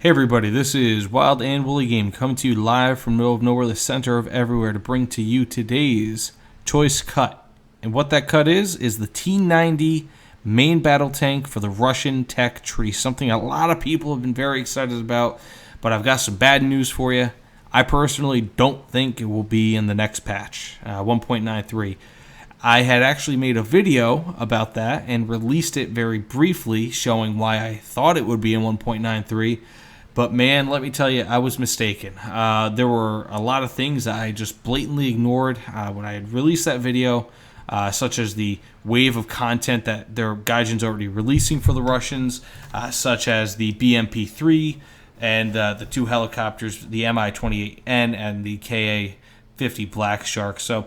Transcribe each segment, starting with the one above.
Hey everybody, this is Wild and Woolly Game coming to you live from the middle of nowhere, the center of everywhere, to bring to you today's choice cut. And what that cut is the T-90 main battle tank for the Russian tech tree, something a lot of people have been very excited about, but I've got some bad news for you. I personally don't think it will be in the next patch, 1.93. I had actually made a video about that and released it very briefly, showing why I thought it would be in 1.93. But man, let me tell you, I was mistaken. There were a lot of things that I just blatantly ignored when I had released that video, such as the wave of content that their Gaijin's already releasing for the Russians, such as the BMP-3 and the two helicopters, the Mi-28N and the Ka-50 Black Shark. So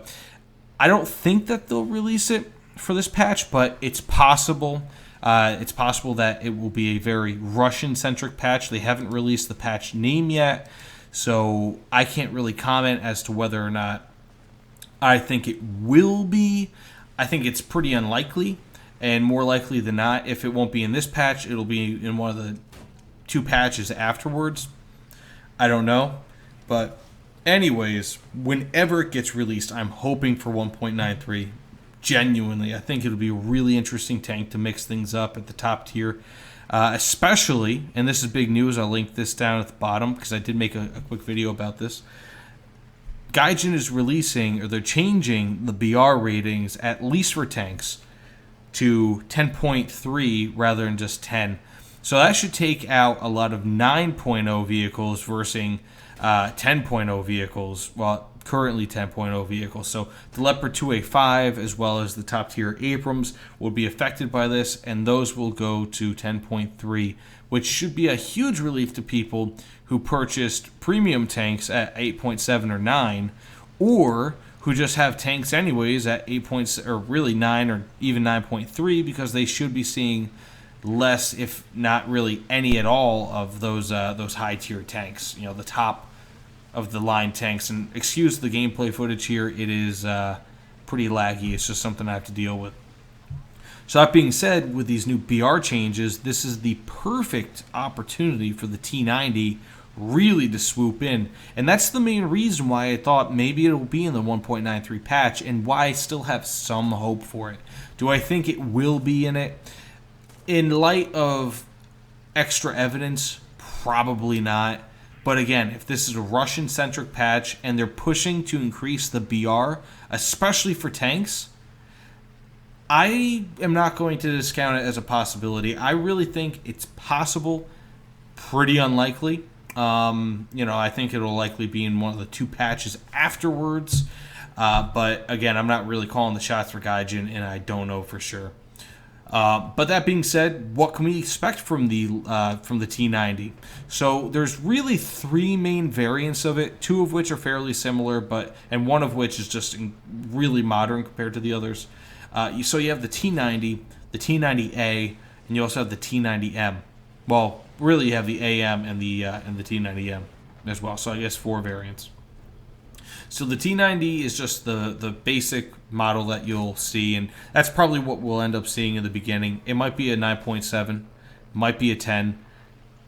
I don't think that they'll release it for this patch, but it's possible. It's possible that it will be a very Russian-centric patch. They haven't released the patch name yet, so I can't really comment as to whether or not I think it will be. I think it's pretty unlikely, and more likely than not, if it won't be in this patch, it'll be in one of the two patches afterwards. I don't know, but anyways, whenever it gets released, I'm hoping for 1.93. Genuinely, I think it'll be a really interesting tank to mix things up at the top tier, especially, and this is big news, I'll link this down at the bottom because I did make a quick video about this. Gaijin is releasing, or they're changing the BR ratings, at least for tanks, to 10.3 rather than just 10. So that should take out a lot of 9.0 vehicles versus 10.0 vehicles. Well, currently 10.0 vehicles. So the Leopard 2A5 as well as the top tier Abrams will be affected by this, and those will go to 10.3, which should be a huge relief to people who purchased premium tanks at 8.7 or 9, or who just have tanks anyways at 8. Or really 9 or even 9.3, because they should be seeing less, if not really any at all, of those high tier tanks. You know, the top of the line tanks. And excuse the gameplay footage here, it is pretty laggy. It's just something I have to deal with. So that being said, with these new BR changes, this is the perfect opportunity for the T-90 really to swoop in. And that's the main reason why I thought maybe it'll be in the 1.93 patch, and why I still have some hope for it. Do I think it will be in it? In light of extra evidence, probably not. But again, if this is a Russian-centric patch and they're pushing to increase the BR, especially for tanks, I am not going to discount it as a possibility. I really think it's possible, pretty unlikely. I think it'll likely be in one of the two patches afterwards. But again, I'm not really calling the shots for Gaijin, and I don't know for sure. But that being said, what can we expect from the T-90? So there's really three main variants of it, two of which are fairly similar, and one of which is just really modern compared to the others. So you have the T-90, the T-90A, and you also have the T-90M. Well, really you have the AM and the T-90M as well. So I guess 4 variants. So the T-90 is just the basic model that you'll see, and that's probably what we'll end up seeing in the beginning. It might be a 9.7, might be a 10,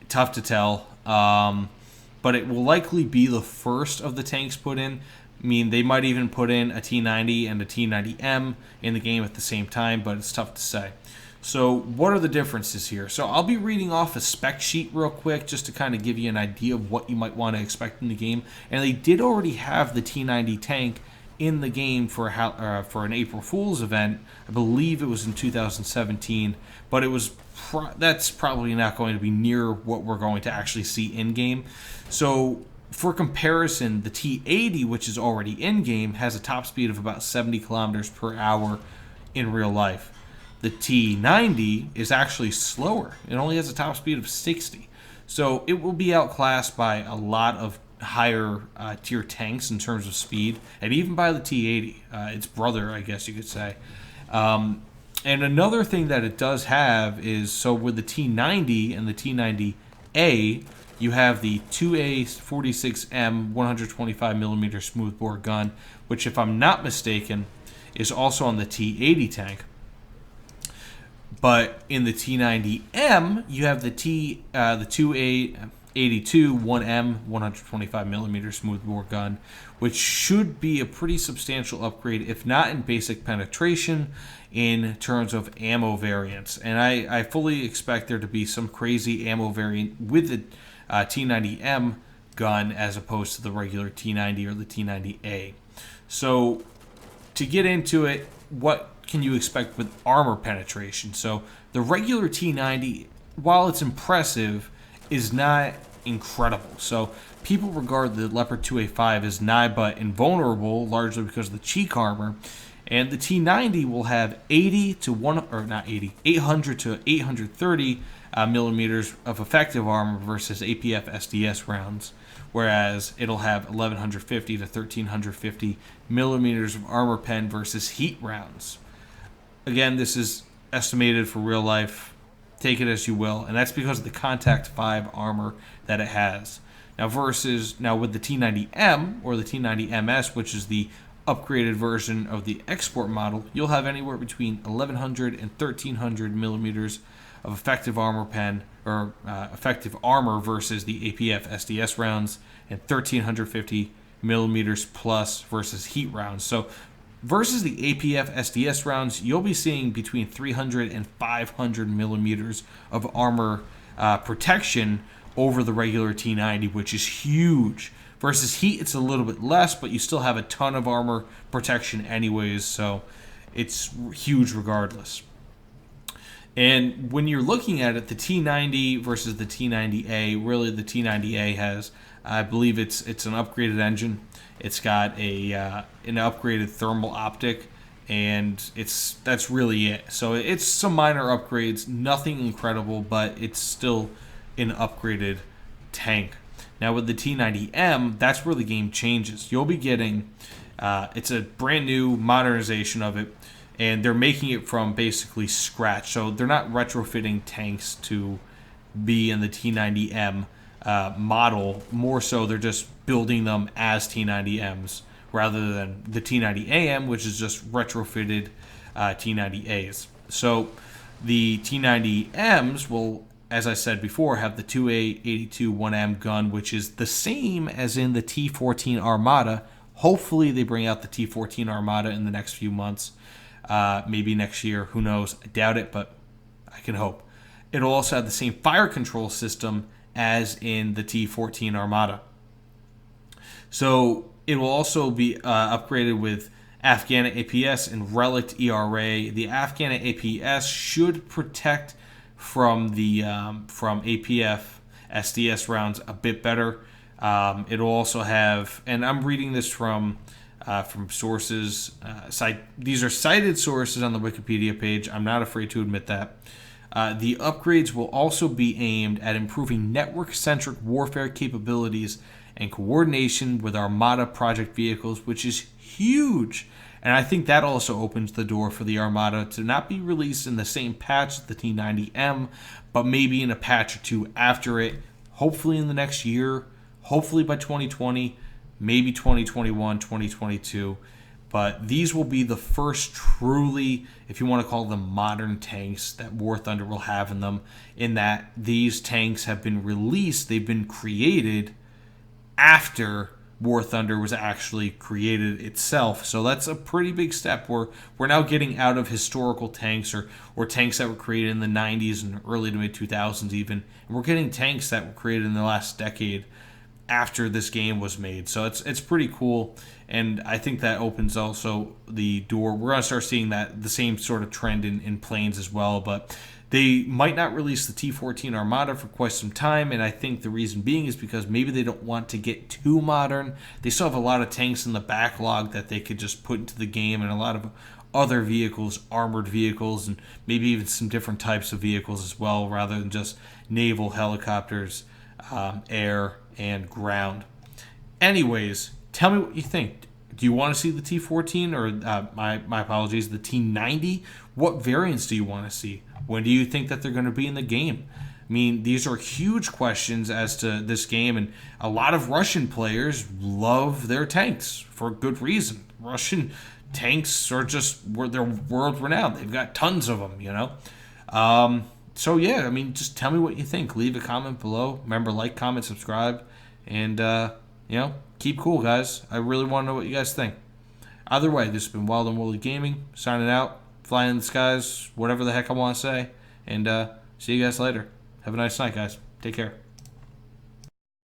tough to tell, but it will likely be the first of the tanks put in. I mean, they might even put in a T-90 and a T-90M in the game at the same time, but it's tough to say. So what are the differences here? So I'll be reading off a spec sheet real quick just to kind of give you an idea of what you might want to expect in the game. And they did already have the T-90 tank in the game for an April Fool's event. I believe it was in 2017, but it was that's probably not going to be near what we're going to actually see in game. So for comparison, the T-80, which is already in game, has a top speed of about 70 kilometers per hour in real life. The T-90 is actually slower. It only has a top speed of 60. So it will be outclassed by a lot of higher tier tanks in terms of speed, and even by the T-80, its brother, I guess you could say. And another thing that it does have is, so with the T-90 and the T-90A, you have the 2A46M 125mm smoothbore gun, which, if I'm not mistaken, is also on the T-80 tank. But in the T90M, you have the 282 1M 125 millimeter smoothbore gun, which should be a pretty substantial upgrade, if not in basic penetration, in terms of ammo variants. And I fully expect there to be some crazy ammo variant with the T90M gun as opposed to the regular T90 or the T90A. So to get into it, what can you expect with armor penetration? So the regular T90, while it's impressive, is not incredible. So people regard the Leopard 2A5 as nigh but invulnerable, largely because of the cheek armor. And the T90 will have 800 to 830 millimeters of effective armor versus APF SDS rounds, whereas it'll have 1150 to 1350 millimeters of armor pen versus heat rounds. Again, this is estimated for real life. Take it as you will, and that's because of the Contact 5 armor that it has. Now with the T90M or the T90MS, which is the upgraded version of the export model, you'll have anywhere between 1100 and 1300 millimeters of effective armor pen or effective armor versus the APF SDS rounds, and 1350 millimeters plus versus heat rounds. So versus the APF SDS rounds, you'll be seeing between 300 and 500 millimeters of armor protection over the regular T90, which is huge. Versus heat, it's a little bit less, but you still have a ton of armor protection anyways, so it's huge regardless. And when you're looking at it, the T90 versus the T90A, really the T90A has, I believe it's an upgraded engine. It's got an upgraded thermal optic, and that's really it. So it's some minor upgrades, nothing incredible, but it's still an upgraded tank. Now with the T90M, that's where the game changes. You'll be getting, it's a brand new modernization of it, and they're making it from basically scratch. So they're not retrofitting tanks to be in the T90M model. More so, they're just building them as T90Ms rather than the T90AM, which is just retrofitted T90As. So the T90Ms will, as I said before, have the 2A82 1M gun, which is the same as in the T-14 Armata. Hopefully they bring out the T-14 Armata in the next few months. Maybe next year, who knows? I doubt it, but I can hope. It'll also have the same fire control system as in the T-14 Armata. So it will also be upgraded with Afghana APS and Relict ERA. The Afghana APS should protect from the from APF SDS rounds a bit better. It'll also have, and I'm reading this from sources. These are cited sources on the Wikipedia page. I'm not afraid to admit that. The upgrades will also be aimed at improving network-centric warfare capabilities and coordination with Armata project vehicles, which is huge. And I think that also opens the door for the Armata to not be released in the same patch as the T90M, but maybe in a patch or two after it, hopefully in the next year, hopefully by 2020, maybe 2021, 2022. But these will be the first truly, if you want to call them modern tanks that War Thunder will have in them, in that these tanks have been released, they've been created after War Thunder was actually created itself. So that's a pretty big step. We're now getting out of historical tanks or tanks that were created in the 90s and early to mid 2000s even. And we're getting tanks that were created in the last decade after this game was made. So it's pretty cool, and I think that opens also the door. We're going to start seeing the same sort of trend in planes as well, but they might not release the T-14 Armata for quite some time, and I think the reason being is because maybe they don't want to get too modern. They still have a lot of tanks in the backlog that they could just put into the game, and a lot of other vehicles, armored vehicles, and maybe even some different types of vehicles as well, rather than just naval helicopters, air, and ground. Anyways, tell me what you think. Do you want to see the T-14 or, my apologies, the T-90? What variants do you want to see? When do you think that they're going to be in the game? I mean, these are huge questions as to this game, and a lot of Russian players love their tanks for good reason. Russian tanks are they're world renowned. They've got tons of them, you know. So yeah, I mean, just tell me what you think. Leave a comment below. Remember, like, comment, subscribe, and keep cool, guys. I really want to know what you guys think. Either way, this has been Wild and Woolly Gaming, signing out, flying in the skies, whatever the heck I want to say, and see you guys later. Have a nice night, guys. Take care.